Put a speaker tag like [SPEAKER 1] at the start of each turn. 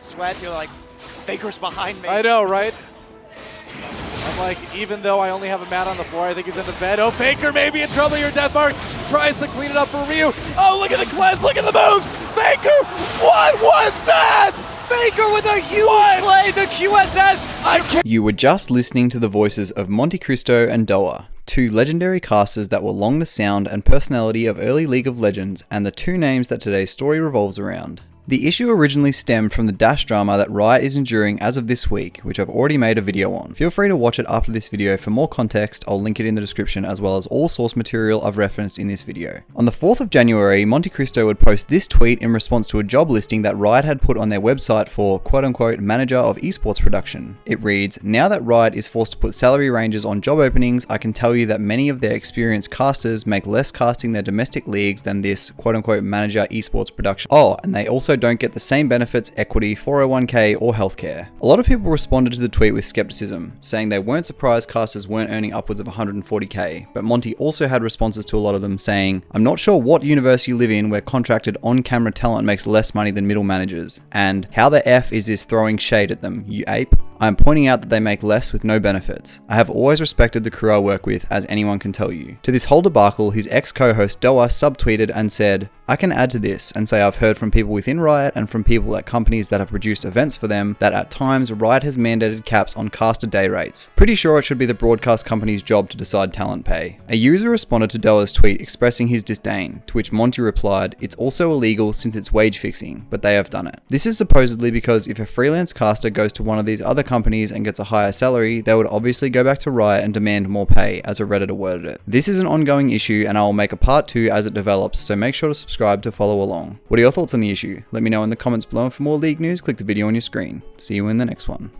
[SPEAKER 1] don't sweat. You're like, Faker's behind me.
[SPEAKER 2] I know, right? I'm like, even though I only have a mat on the floor, I think he's in the bed. Oh, Faker may be in trouble here. Deathmark tries to clean it up for Ryu. Oh, look at the cleanse, look at the moves. Faker, what was that?
[SPEAKER 1] Faker with a huge play, the QSS.
[SPEAKER 3] You were just listening to the voices of Monte Cristo and Doa, two legendary casters that were long the sound and personality of early League of Legends, and the two names that today's story revolves around. The issue originally stemmed from the Dash drama that Riot is enduring as of this week, which I've already made a video on. Feel free to watch it after this video for more context. I'll link it in the description, as well as all source material I've referenced in this video. On the 4th of January, Monte Cristo would post this tweet in response to a job listing that Riot had put on their website for quote-unquote manager of esports production. It reads, "Now that Riot is forced to put salary ranges on job openings, I can tell you that many of their experienced casters make less casting their domestic leagues than this quote-unquote manager esports production. Oh, and they also don't get the same benefits, equity, 401k, or healthcare." A lot of people responded to the tweet with skepticism, saying they weren't surprised casters weren't earning upwards of 140k, but Monty also had responses to a lot of them saying, "I'm not sure what universe you live in where contracted on-camera talent makes less money than middle managers, and how the F is this throwing shade at them, you ape? I am pointing out that they make less with no benefits. I have always respected the crew I work with, as anyone can tell you." To this whole debacle, his ex-co-host Doa subtweeted and said, "I can add to this and say I've heard from people within Riot and from people at companies that have produced events for them that at times Riot has mandated caps on caster day rates. Pretty sure it should be the broadcast company's job to decide talent pay." A user responded to Doa's tweet expressing his disdain, to which Monty replied, "It's also illegal since it's wage fixing, but they have done it." This is supposedly because if a freelance caster goes to one of these other companies and gets a higher salary, they would obviously go back to Riot and demand more pay, as a Redditor worded it. This is an ongoing issue and I will make a part 2 as it develops, so make sure to subscribe to follow along. What are your thoughts on the issue? Let me know in the comments below, and for more League news, click the video on your screen. See you in the next one.